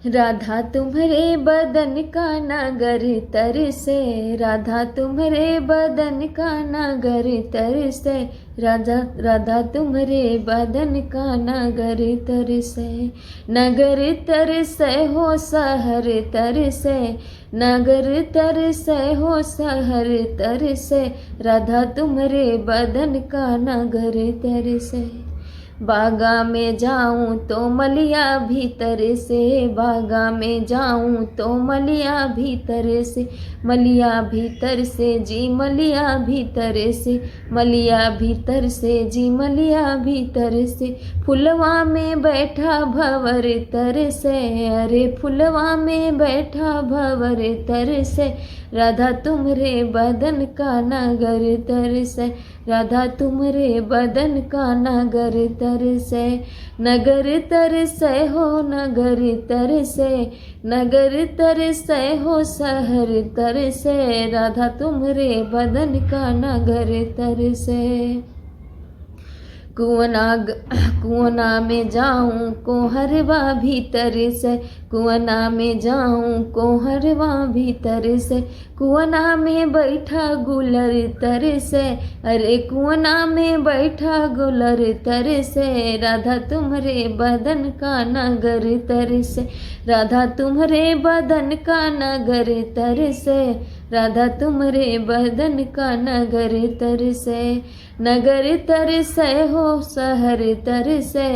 राधा तुम्हारे बदन का नगर तरसे, राधा तुम्हारे बदन का नगर तरसे, राधा राधा तुम्हारे बदन का नगर तरसे। नगर तरसे हो शहर तरसे, नगर तरसे हो शहर तरसे, राधा तुम्हारे बदन का नगर तरसे। बागा में जाऊं तो मलिया भीतर से, बागा में जाऊं तो मलिया भीतर से, मलिया भीतर से जी मलिया भीतर से, मलिया भीतर से जी मलिया भीतर से। फुलवा में बैठा भंवर तर से, अरे फुलवा में बैठा भंवर तर से, राधा तुम्हारे बदन का नगर तरसे, राधा तुम्हारे बदन का नगर तरसे। नगर तरसे हो नगर तरसे, नगर तरसे हो शहर तरसे, राधा तुम्हारे बदन का नगर तरसे। कुआना में जाऊं कोहरवा भीतर से, कुआना में जाऊं कोहरवा भीतर से, कुआना में बैठा गुलर तर से, अरे कुआना में बैठा गुलर तर से, राधा तुम्हारे बदन का नगर तर से, राधा तुम्हारे बदन का नगर तर से, राधा तुम्हारे बदन का नगर तरसे। नगर तरसे हो शहर तरसे,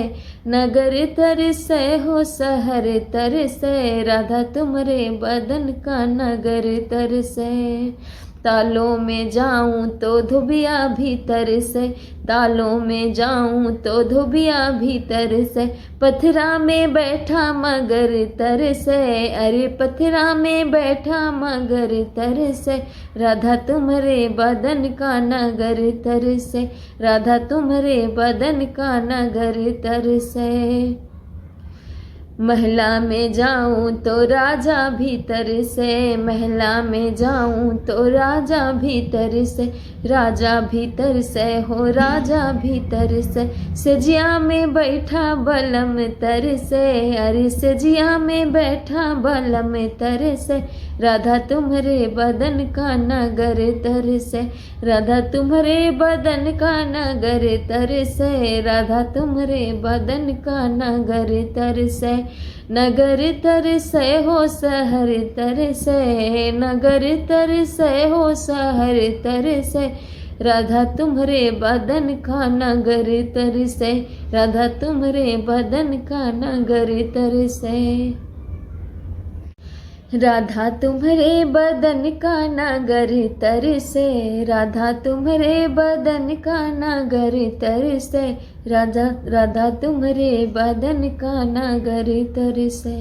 नगर तरसे हो शहर तरसे, राधा तुम्हारे बदन का नगर तरसे। तालों में जाऊं तो धोबिया भीतर से, तालों में जाऊं तो धोबिया भीतर से, पथरा में बैठा मगर तर से, अरे पथरा में बैठा मगर तर से, राधा तुम्हारे बदन का नगर तर से, राधा तुम्हारे बदन का नगर तर से। महला में जाऊं तो राजा भीतर से, महला में जाऊं तो राजा भीतर से, राजा भीतर से हो राजा भीतर से, सजिया में बैठा बलम तर से, अरे सजिया में बैठा बलम तर से, राधा तुम्हारे बदन का नगर तर से, राधा तुम्हारे बदन का नगर तर से, राधा तुम्हारे बदन का नगर तर से। नगर तरसे हो शहर तरसे, नगर तरसे हो शहर तरसे, राधा तुम्हारे बदन का नगर तरसे, राधा तुम्हारे बदन का नगर तरसे। राधा तुम्हारे बदन का नगर तरसे, राधा तुम्हारे बदन का नगर तरसे, राधा राधा तुम्हारे बदन का नगर तरसे।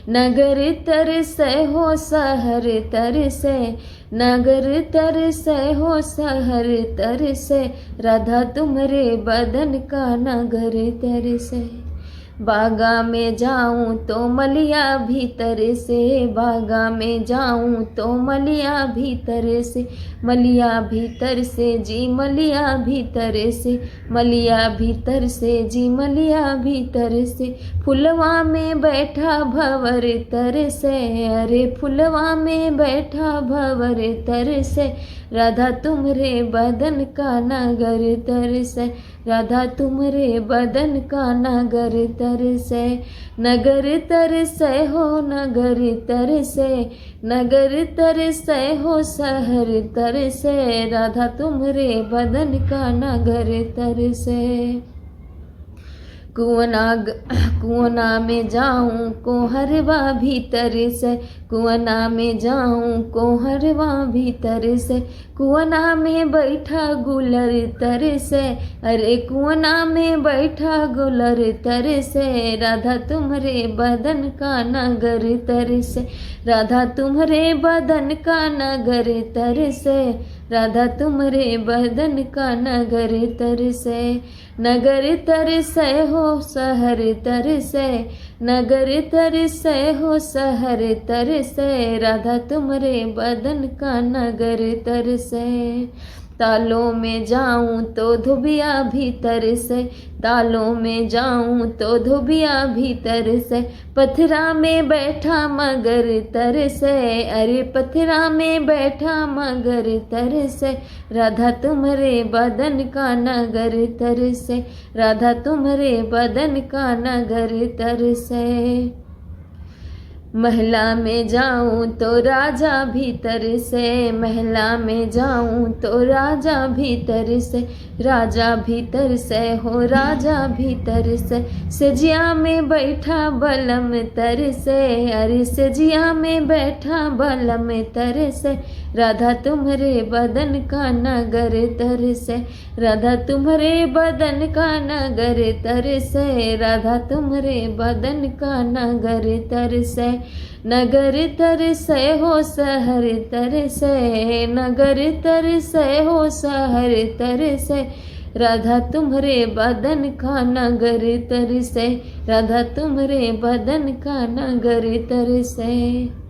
नगर तरसे हो शहर तरसे, नगर तरसे हो शहर तरसे, राधा तुम्हारे बदन का नगर तरसे। बागा में जाऊं तो मलिया भीतर से, बागा में जाऊं तो मलिया भीतर से, मलिया भीतर से जी मलिया भीतर से, मलिया भीतर से जी मलिया भीतर से। फुलवा में बैठा भंवर तर से, अरे फुलवा में बैठा भंवर तर से, राधा तुम्हारे बदन का नगर तरसे, राधा तुम्हारे बदन का नगर तरसे। नगर तरसे हो नगर तरसे, नगर तरसे हो शहर तरसे, राधा तुम्हारे बदन का नगर तरसे। कुआना में जाऊं कोहरवा भीतर से, कुआना में जाऊं कोहरवा भीतर से, कुआना में बैठा गुलर तर से, अरे कुआना में बैठा गुलर तर से, राधा तुम्हारे बदन का नगर तर से, राधा तुम्हारे बदन का नगर तर से, राधा तुम्हारे बदन का नगर तर से। नगर तरसे हो शहर तरसे, नगर तरसे हो शहर तरसे, राधा तुम्हारे बदन का नगर तरसे। तालों में जाऊं तो धुबिया भीतर से, तालों में जाऊं तो धुबिया भीतर से, पथरा में बैठा मगर तर से, अरे पथरा में बैठा मगर तर से, राधा तुम्हारे बदन का नगर तर से, राधा तुम्हारे बदन का नगर तर से। महला में जाऊं तो राजा भीतर से, महला में जाऊं तो राजा भीतर से, राजा भीतर से हो राजा भीतर से, सजिया में बैठा बलम तर से, अरे सजिया में बैठा बलम तर से, राधा तुम्हारे बदन का नगर तर से, राधा तुम्हारे बदन का नगर तर से, राधा तुम्हारे बदन का नगर तर से, नगर तर से हो शहर तर से, नगर तर से हो शहर तर से, राधा तुम्हारे बदन का नगर तर से, राधा तुम्हारे बदन का नगर तर से।